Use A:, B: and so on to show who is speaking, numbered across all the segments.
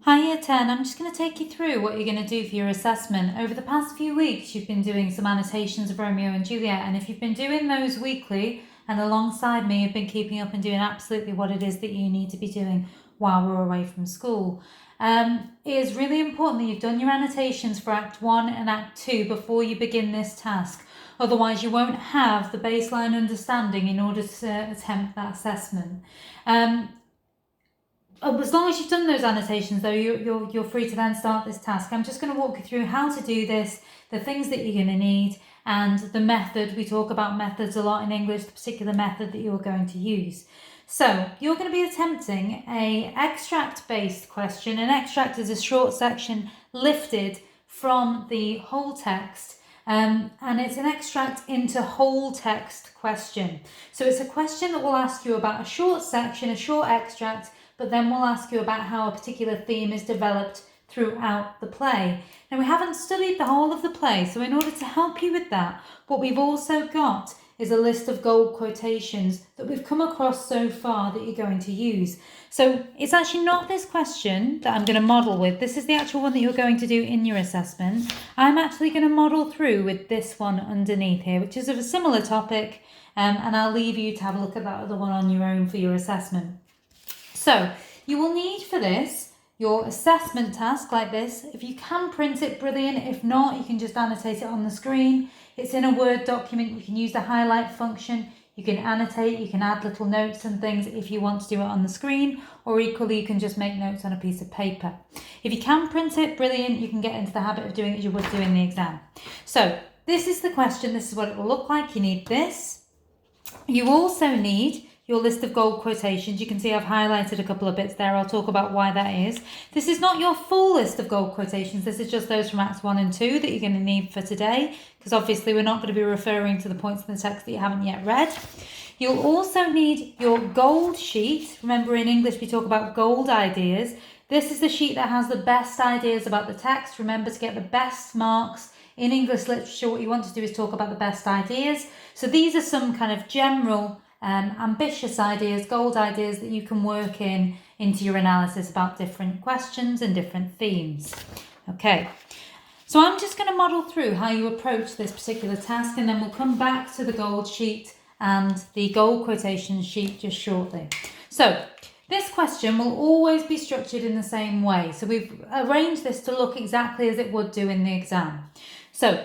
A: Hi Year 10, I'm just going to take you through what you're going to do for your assessment. Over the past few weeks you've been doing some annotations of Romeo and Juliet, and if you've been doing those weekly and alongside me you've been keeping up and doing absolutely what it is that you need to be doing while we're away from school. It is really important that you've done your annotations for Act 1 and Act 2 before you begin this task. Otherwise you won't have the baseline understanding in order to attempt that assessment. As long as you've done those annotations though, you're free to then start this task. I'm just going to walk you through how to do this, the things that you're going to need, and the method. We talk about methods a lot in English, the particular method that you're going to use. So you're going to be attempting a extract based question. An extract is a short section lifted from the whole text, and it's an extract into whole text question. So it's a question that will ask you about a short section, a short extract, but then we'll ask you about how a particular theme is developed throughout the play. Now, we haven't studied the whole of the play, so in order to help you with that, what we've also got is a list of gold quotations that we've come across so far that you're going to use. So it's actually not this question that I'm going to model with. This is the actual one that you're going to do in your assessment. I'm actually going to model through with this one underneath here, which is of a similar topic, and I'll leave you to have a look at that other one on your own for your assessment. So you will need for this your assessment task like this. If you can print it, brilliant. If not, you can just annotate it on the screen. It's in a Word document. You can use the highlight function. You can annotate, you can add little notes and things if you want to do it on the screen, or equally you can just make notes on a piece of paper. If you can print it, brilliant. You can get into the habit of doing it as you would do in the exam. So this is the question. This is what it will look like. You need this. You also need your list of gold quotations. You can see I've highlighted a couple of bits there. I'll talk about why that is. This is not your full list of gold quotations. This is just those from Acts 1 and 2 that you're going to need for today, because obviously we're not going to be referring to the points in the text that you haven't yet read. You'll also need your gold sheet. Remember, in English we talk about gold ideas. This is the sheet that has the best ideas about the text. Remember, to get the best marks in English literature, what you want to do is talk about the best ideas. So these are some kind of general ambitious ideas, gold ideas that you can work into your analysis about different questions and different themes. Okay, so I'm just going to model through how you approach this particular task, and then we'll come back to the gold sheet and the gold quotation sheet just shortly. So this question will always be structured in the same way. So we've arranged this to look exactly as it would do in the exam. So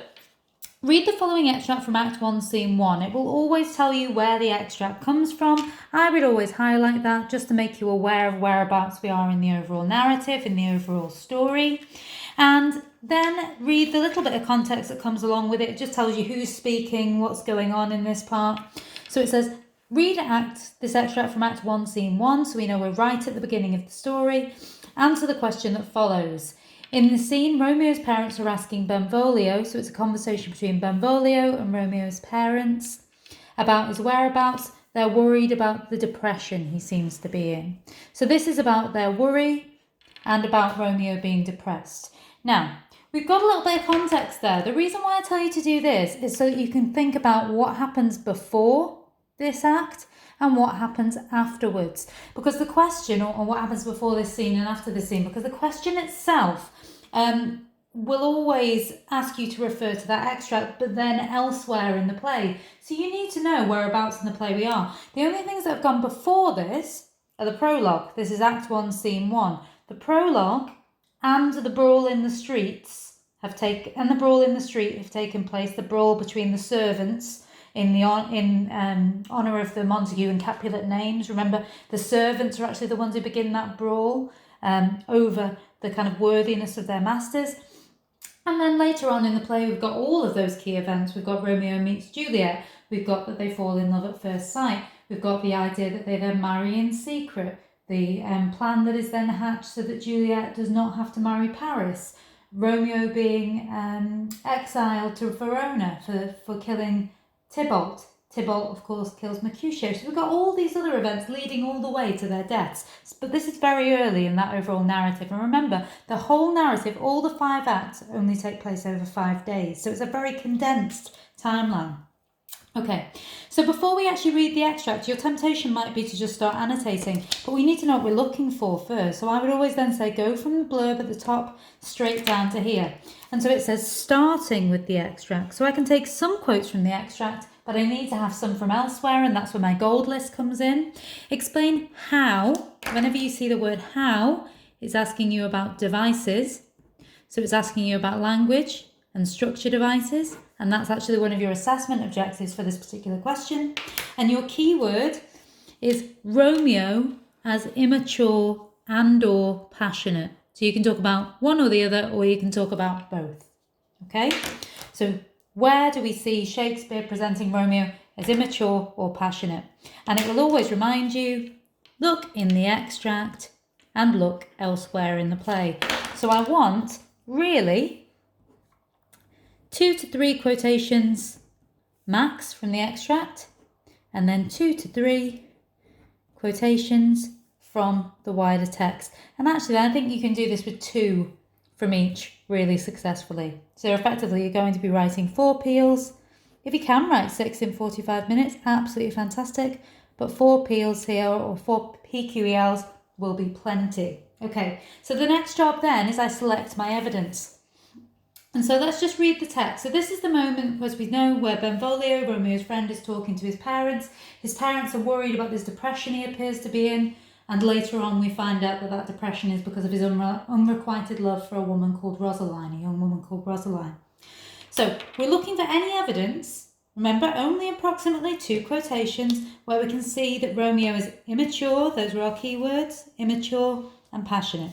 A: read the following extract from Act 1, Scene 1. It will always tell you where the extract comes from. I would always highlight that just to make you aware of whereabouts we are in the overall narrative, in the overall story. And then read the little bit of context that comes along with it. It just tells you who's speaking, what's going on in this part. So it says, read this extract from Act 1, Scene 1, so we know we're right at the beginning of the story. Answer the question that follows. In the scene, Romeo's parents are asking Benvolio, so it's a conversation between Benvolio and Romeo's parents, about his whereabouts. They're worried about the depression he seems to be in. So this is about their worry and about Romeo being depressed. Now, we've got a little bit of context there. The reason why I tell you to do this is so that you can think about what happens before this act and what happens afterwards. Because the question, or what happens before this scene and after this scene, because the question itself will always ask you to refer to that extract, but then elsewhere in the play. So you need to know whereabouts in the play we are. The only things that have gone before this are the prologue. This is Act 1, Scene 1. The prologue and the brawl in the streets have taken place. The brawl between the servants in honour of the Montague and Capulet names. Remember, the servants are actually the ones who begin that brawl over the kind of worthiness of their masters. And then later on in the play, we've got all of those key events. We've got Romeo meets Juliet. We've got that they fall in love at first sight. We've got the idea that they then marry in secret. The plan that is then hatched so that Juliet does not have to marry Paris. Romeo being exiled to Verona for killing Tybalt. Tybalt, of course, kills Mercutio. So we've got all these other events leading all the way to their deaths. But this is very early in that overall narrative. And remember, the whole narrative, all the 5 acts, only take place over 5 days. So it's a very condensed timeline. Okay, so before we actually read the extract, your temptation might be to just start annotating, but we need to know what we're looking for first. So I would always then say go from the blurb at the top straight down to here. And so it says starting with the extract. So I can take some quotes from the extract, but I need to have some from elsewhere, and that's where my gold list comes in. Explain how. Whenever you see the word how, it's asking you about devices. So it's asking you about language and structure devices, and that's actually one of your assessment objectives for this particular question. And your keyword is Romeo as immature and or passionate. So you can talk about one or the other, or you can talk about both. Okay, so where do we see Shakespeare presenting Romeo as immature or passionate? And it will always remind you, look in the extract and look elsewhere in the play. So I want really 2 to 3 quotations max from the extract, and then 2 to 3 quotations from the wider text. And actually, I think you can do this with 2 from each really successfully. So effectively, you're going to be writing 4 peels. If you can write 6 in 45 minutes, absolutely fantastic. But 4 peels here or 4 PQELs will be plenty. Okay, so the next job then is I select my evidence. And so let's just read the text. So this is the moment, as we know, where Benvolio, Romeo's friend, is talking to his parents. His parents are worried about this depression he appears to be in. And later on we find out that that depression is because of his unrequited love for a woman called Rosaline, a young woman called Rosaline. So we're looking for any evidence, remember only approximately 2 quotations, where we can see that Romeo is immature, those are our keywords, immature and passionate.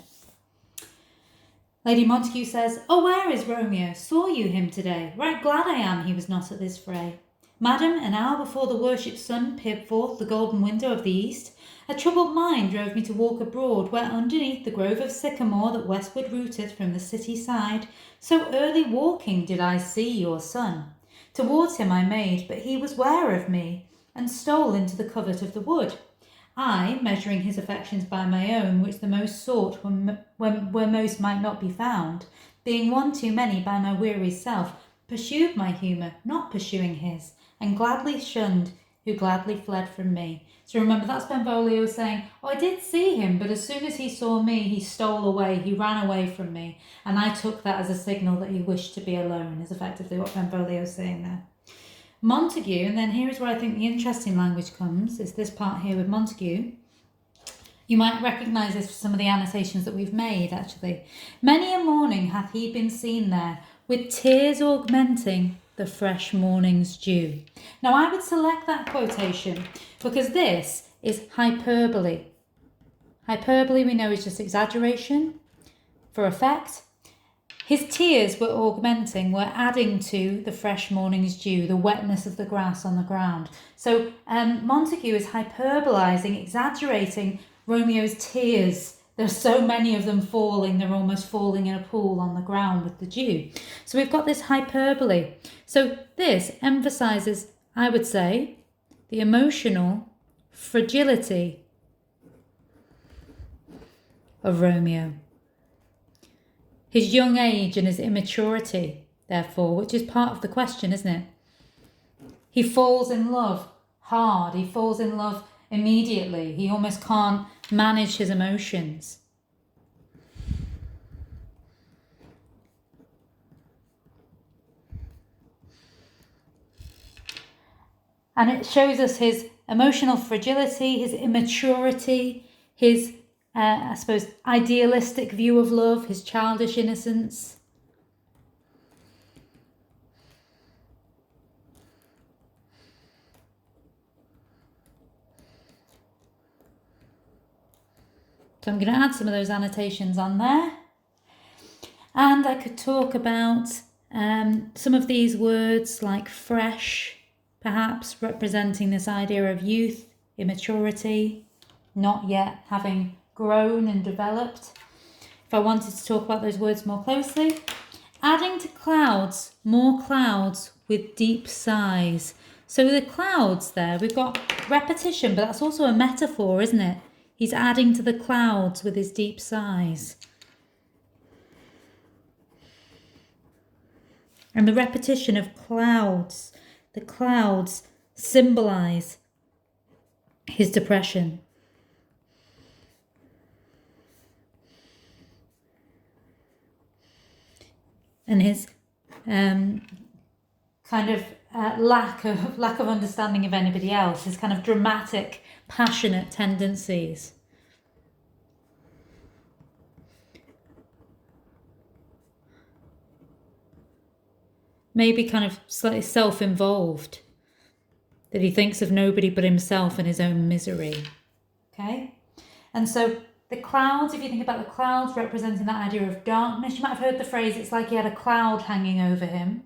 A: Lady Montague says, "Oh, where is Romeo? Saw you him today? Right glad I am he was not at this fray. Madam, an hour before the worshipped sun peered forth the golden window of the east, a troubled mind drove me to walk abroad, where underneath the grove of sycamore that westward rooted from the city side, so early walking did I see your son. Towards him I made, but he was ware of me, and stole into the covert of the wood. I, measuring his affections by my own, which the most sought where most might not be found, being one too many by my weary self, pursued my humour, not pursuing his, and gladly shunned who gladly fled from me." So remember, that's Benvolio saying, "Oh, I did see him, but as soon as he saw me, he stole away, he ran away from me, and I took that as a signal that he wished to be alone," is effectively what Benvolio is saying there. Montague, and then here is where I think the interesting language comes, is this part here with Montague. You might recognise this from some of the annotations that we've made, actually. "Many a morning hath he been seen there, with tears augmenting the fresh morning's dew." Now I would select that quotation because this is hyperbole. Hyperbole we know is just exaggeration for effect. His tears were augmenting, were adding to the fresh morning's dew, the wetness of the grass on the ground. So Montague is hyperbolizing, exaggerating Romeo's tears. There's so many of them falling, they're almost falling in a pool on the ground with the dew. So we've got this hyperbole. So this emphasizes, I would say, the emotional fragility of Romeo. His young age and his immaturity, therefore, which is part of the question, isn't it? He falls in love hard. He falls in love immediately. He almost can't manage his emotions. And it shows us his emotional fragility, his immaturity, his I suppose, idealistic view of love, his childish innocence. So I'm going to add some of those annotations on there. And I could talk about some of these words like fresh, perhaps representing this idea of youth, immaturity, not yet having grown and developed. If I wanted to talk about those words more closely, adding to clouds, more clouds with deep sighs. So the clouds there, we've got repetition, but that's also a metaphor, isn't it? He's adding to the clouds with his deep sighs. And the repetition of clouds, the clouds symbolize his depression. And his kind of lack of understanding of anybody else, his kind of dramatic, passionate tendencies. Maybe kind of slightly self-involved, that he thinks of nobody but himself and his own misery. Okay? And so the clouds, if you think about the clouds representing that idea of darkness, you might have heard the phrase, it's like he had a cloud hanging over him,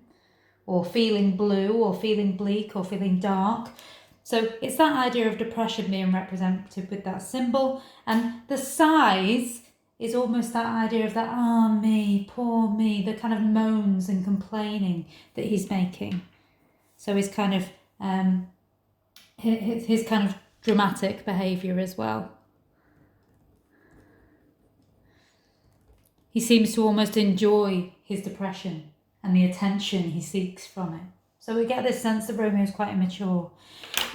A: or feeling blue, or feeling bleak, or feeling dark. So it's that idea of depression being represented with that symbol. And the sighs is almost that idea of that, me, poor me, the kind of moans and complaining that he's making. So his kind of his kind of dramatic behaviour as well. He seems to almost enjoy his depression and the attention he seeks from it. So we get this sense that Romeo is quite immature.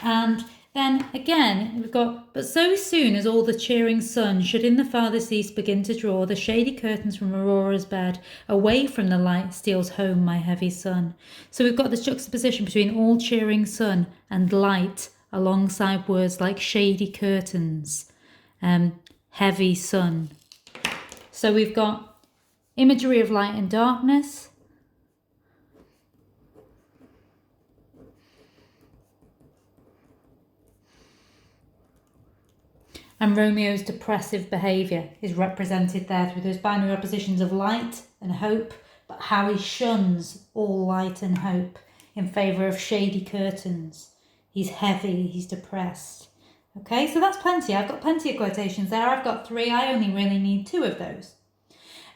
A: And then again, we've got, but so soon as all the cheering sun should in the farthest east begin to draw the shady curtains from Aurora's bed, away from the light steals home my heavy sun. So we've got this juxtaposition between all cheering sun and light alongside words like shady curtains, heavy sun. So we've got imagery of light and darkness, and Romeo's depressive behaviour is represented there through those binary oppositions of light and hope, but how he shuns all light and hope in favour of shady curtains. He's heavy, he's depressed. Okay, so that's plenty. I've got plenty of quotations there. I've got 3. I only really need 2 of those.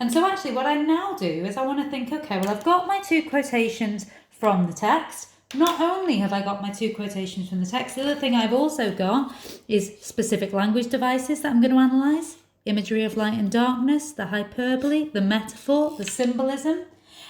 A: And so actually what I now do is I want to think, okay, well, I've got my 2 quotations from the text. Not only have I got my 2 quotations from the text, the other thing I've also got is specific language devices that I'm going to analyse. Imagery of light and darkness, the hyperbole, the metaphor, the symbolism.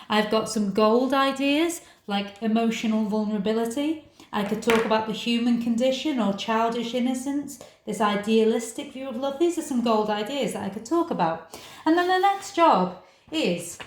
A: I've got some gold ideas like emotional vulnerability. I could talk about the human condition or childish innocence, this idealistic view of love. These are some gold ideas that I could talk about. And then the next job is,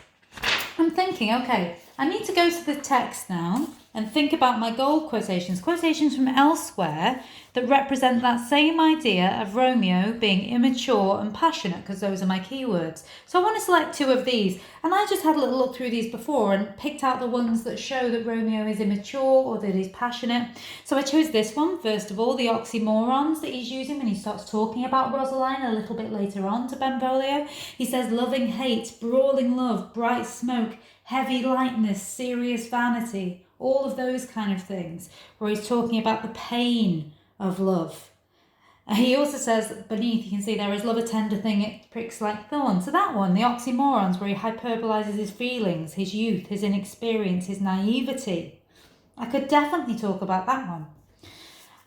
A: I'm thinking, okay, I need to go to the text now and think about my gold quotations from elsewhere that represent that same idea of Romeo being immature and passionate, because those are my keywords. So I want to select 2 of these, and I just had a little look through these before and picked out the ones that show that Romeo is immature or that he's passionate. So I chose this one, first of all, the oxymorons that he's using when he starts talking about Rosaline a little bit later on to Benvolio. He says loving hate, brawling love, bright smoke, heavy lightness, serious vanity, all of those kind of things, where he's talking about the pain of love. He also says beneath, you can see there is love a tender thing, it pricks like thorns. So that one, the oxymorons, where he hyperbolizes his feelings, his youth, his inexperience, his naivety. I could definitely talk about that one.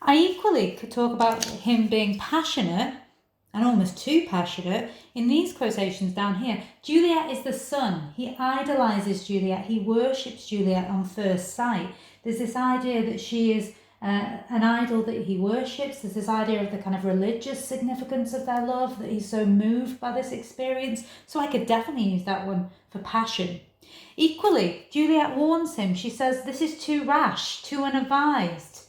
A: I equally could talk about him being passionate, and almost too passionate, in these quotations down here. Juliet is the sun. He idolises Juliet. He worships Juliet on first sight. There's this idea that she is an idol that he worships. There's this idea of the kind of religious significance of their love, that he's so moved by this experience. So I could definitely use that one for passion. Equally, Juliet warns him. She says, this is too rash, too unadvised,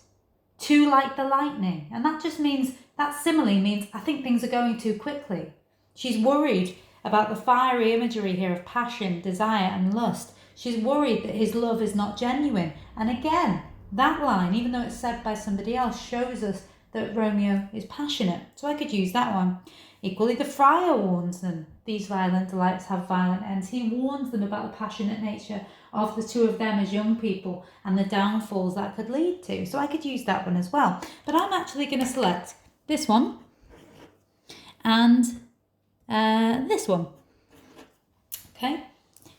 A: too like the lightning. And that just means, that simile means, I think things are going too quickly. She's worried about the fiery imagery here of passion, desire and lust. She's worried that his love is not genuine. And again, that line, even though it's said by somebody else, shows us that Romeo is passionate. So I could use that one. Equally, the friar warns them. These violent delights have violent ends. He warns them about the passionate nature of the 2 of them as young people and the downfalls that could lead to. So I could use that one as well. But I'm actually going to select this one and this one. Okay.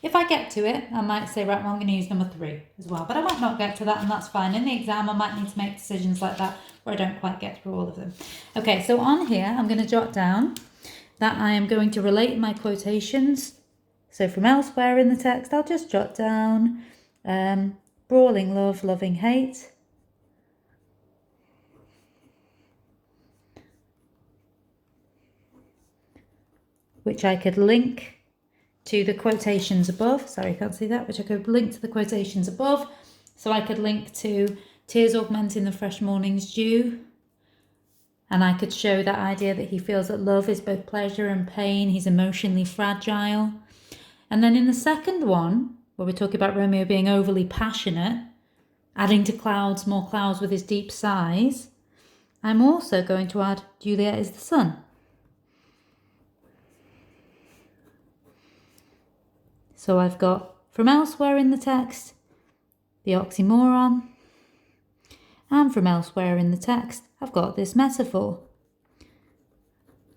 A: If I get to it, I might say, right, well, I'm going to use number 3 as well. But I might not get to that, and that's fine. In the exam, I might need to make decisions like that where I don't quite get through all of them. Okay, so on here, I'm going to jot down that I am going to relate my quotations. So from elsewhere in the text, I'll just jot down brawling love, loving hate. which I could link to the quotations above. Sorry, you can't see that, which I could link to the quotations above. So I could link to tears augmenting the fresh morning's dew. And I could show that idea that he feels that love is both pleasure and pain. He's emotionally fragile. And then in the second one, where we're talking about Romeo being overly passionate, adding to clouds, more clouds with his deep sighs, I'm also going to add Juliet is the sun. So I've got from elsewhere in the text, the oxymoron, and from elsewhere in the text, I've got this metaphor.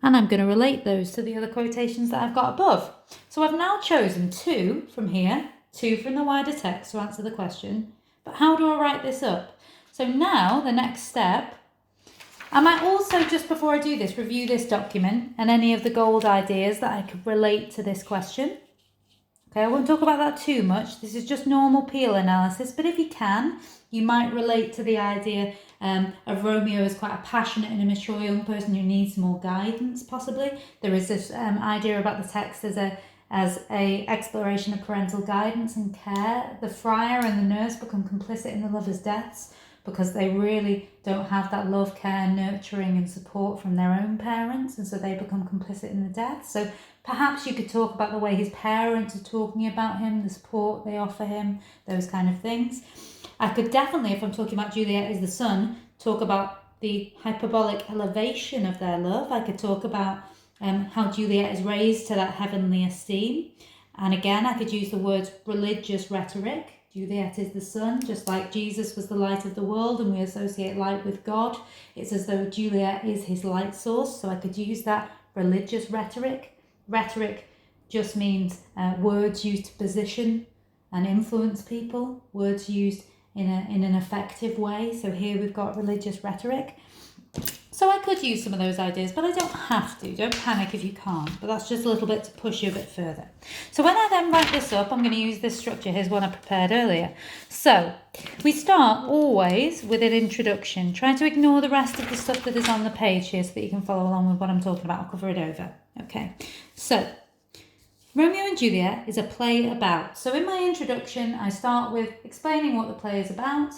A: And I'm going to relate those to the other quotations that I've got above. So I've now chosen 2 from here, 2 from the wider text to answer the question. But how do I write this up? So now the next step, I might also, just before I do this, review this document and any of the gold ideas that I could relate to this question. Okay, I won't talk about that too much. This is just normal Peel analysis, but if you can, you might relate to the idea of Romeo as quite a passionate and immature young person who needs more guidance, possibly. There is this idea about the text as a exploration of parental guidance and care. The friar and the nurse become complicit in the lovers' deaths because they really don't have that love, care, nurturing and support from their own parents, and so they become complicit in the death. So perhaps you could talk about the way his parents are talking about him, the support they offer him, those kind of things. I could definitely, if I'm talking about Juliet is the sun, talk about the hyperbolic elevation of their love. I could talk about how Juliet is raised to that heavenly esteem. And again, I could use the words religious rhetoric. Juliet is the sun, just like Jesus was the light of the world and we associate light with God. It's as though Juliet is his light source. So I could use that religious rhetoric. Rhetoric just means words used to position and influence people, words used in an effective way. So here we've got religious rhetoric. So I could use some of those ideas, but I don't have to. Don't panic if you can't, but that's just a little bit to push you a bit further. So when I then write this up, I'm going to use this structure. Here's one I prepared earlier. So we start always with an introduction. Try to ignore the rest of the stuff that is on the page here so that you can follow along with what I'm talking about. I'll cover it over. Okay, so Romeo and Juliet is a play about. So in my introduction, I start with explaining what the play is about.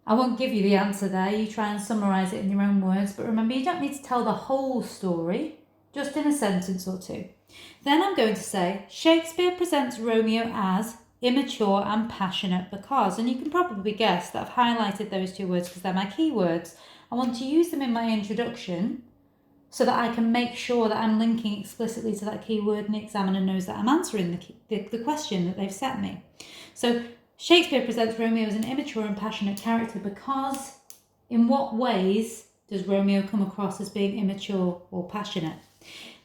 A: I won't give you the answer there. You try and summarise it in your own words. But remember, you don't need to tell the whole story, just in a sentence or 2. Then I'm going to say, Shakespeare presents Romeo as immature and passionate because, and you can probably guess that I've highlighted those 2 words because they're my key words. I want to use them in my introduction so that I can make sure that I'm linking explicitly to that key word and the examiner knows that I'm answering the question that they've set me. So Shakespeare presents Romeo as an immature and passionate character because in what ways does Romeo come across as being immature or passionate?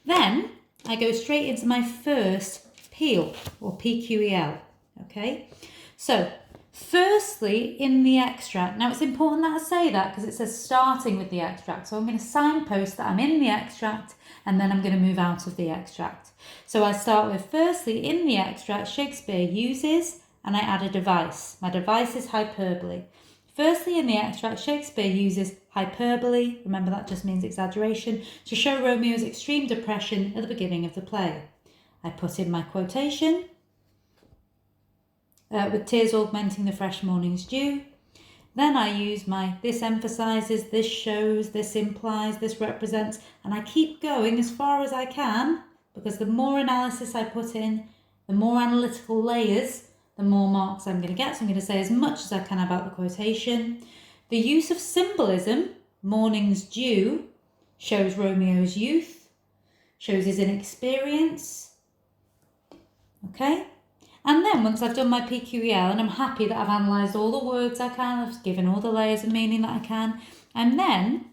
A: Then I go straight into my first Peel or PQEL. Okay, so firstly in the extract, now it's important that I say that because it says starting with the extract, so I'm going to signpost that I'm in the extract and then I'm going to move out of the extract. So I start with firstly in the extract Shakespeare uses, and I add a device. My device is hyperbole. Firstly, in the extract, Shakespeare uses hyperbole, remember that just means exaggeration, to show Romeo's extreme depression at the beginning of the play. I put in my quotation, with tears augmenting the fresh morning's dew. Then I use my this emphasises, this shows, this implies, this represents, and I keep going as far as I can, because the more analysis I put in, the more analytical layers, the more marks I'm going to get. So I'm going to say as much as I can about the quotation. The use of symbolism, morning's dew, shows Romeo's youth, shows his inexperience. Okay? And then once I've done my PQEL and I'm happy that I've analysed all the words I can, I've given all the layers of meaning that I can, I'm then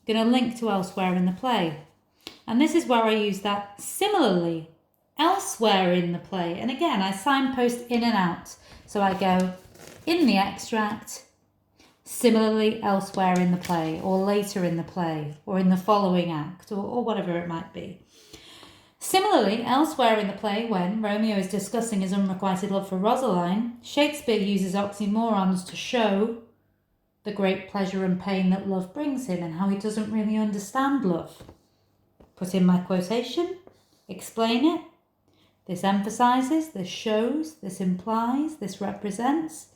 A: going to link to elsewhere in the play. And this is where I use that similarly elsewhere in the play. And again, I signpost in and out. So I go in the extract, similarly elsewhere in the play, or later in the play, or in the following act, or whatever it might be. Similarly, elsewhere in the play, when Romeo is discussing his unrequited love for Rosaline, Shakespeare uses oxymorons to show the great pleasure and pain that love brings him and how he doesn't really understand love. Put in my quotation, explain it, this emphasises, this shows, this implies, this represents.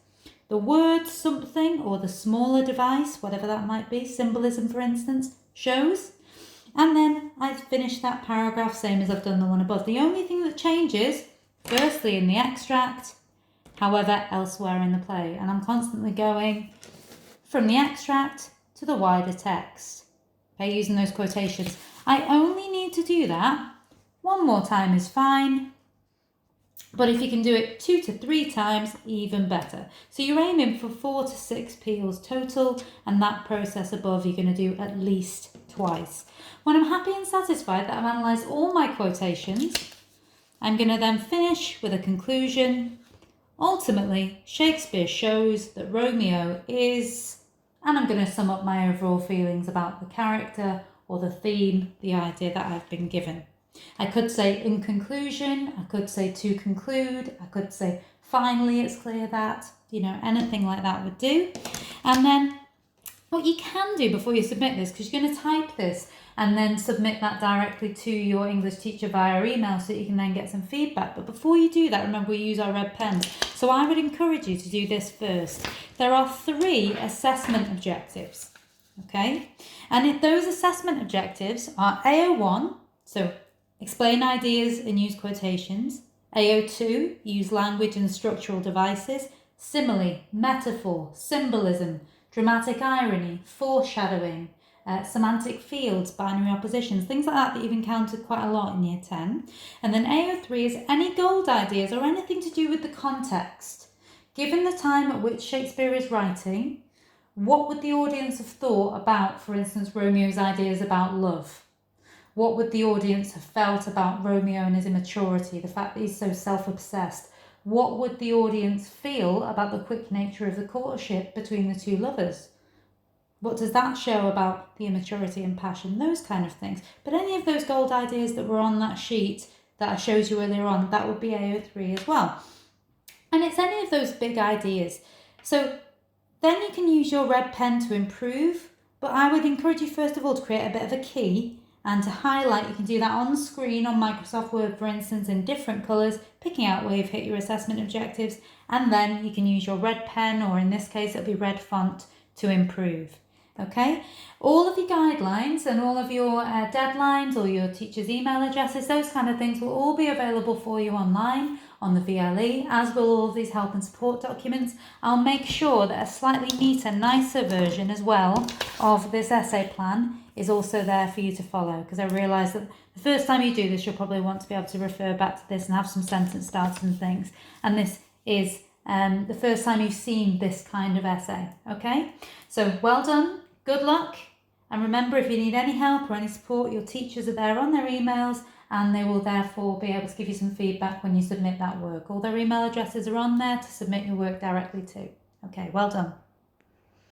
A: The word something or the smaller device, whatever that might be, symbolism for instance, shows. And then I finish that paragraph same as I've done the one above. The only thing that changes, firstly in the extract, however elsewhere in the play. And I'm constantly going from the extract to the wider text, okay, using those quotations. I only need to do that one more time is fine. But if you can do it 2 to 3 times, even better. So you're aiming for 4 to 6 peels total, and that process above you're going to do at least twice. When I'm happy and satisfied that I've analysed all my quotations, I'm going to then finish with a conclusion. Ultimately, Shakespeare shows that Romeo is, and I'm going to sum up my overall feelings about the character or the theme, the idea that I've been given. I could say in conclusion, I could say to conclude, I could say finally it's clear that, anything like that would do. And then what you can do before you submit this, because you're going to type this and then submit that directly to your English teacher via email so that you can then get some feedback. But before you do that, remember we use our red pens. So I would encourage you to do this first. There are 3 assessment objectives, okay? And if those assessment objectives are AO1, so explain ideas and use quotations. AO2, use language and structural devices. Simile, metaphor, symbolism, dramatic irony, foreshadowing, semantic fields, binary oppositions, things like that you've encountered quite a lot in year 10. And then AO3 is any gold ideas or anything to do with the context. Given the time at which Shakespeare is writing, what would the audience have thought about, for instance, Romeo's ideas about love? What would the audience have felt about Romeo and his immaturity, the fact that he's so self-obsessed? What would the audience feel about the quick nature of the courtship between the 2 lovers? What does that show about the immaturity and passion? Those kind of things. But any of those gold ideas that were on that sheet that I showed you earlier on, that would be AO3 as well. And it's any of those big ideas. So then you can use your red pen to improve. But I would encourage you first of all to create a bit of a key and to highlight. You can do that on screen on Microsoft Word, for instance, in different colours, picking out where you've hit your assessment objectives, and then you can use your red pen, or in this case it'll be red font, to improve. Okay, all of your guidelines and all of your deadlines or your teacher's email addresses, those kind of things will all be available for you online on the VLE, as will all of these help and support documents. I'll make sure that a slightly neater, nicer version as well of this essay plan is also there for you to follow, because I realise that the first time you do this, you'll probably want to be able to refer back to this and have some sentence starters and things. And this is the first time you've seen this kind of essay, okay? So well done, good luck. And remember, if you need any help or any support, your teachers are there on their emails, and they will therefore be able to give you some feedback when you submit that work. All their email addresses are on there to submit your work directly to. Okay, well done.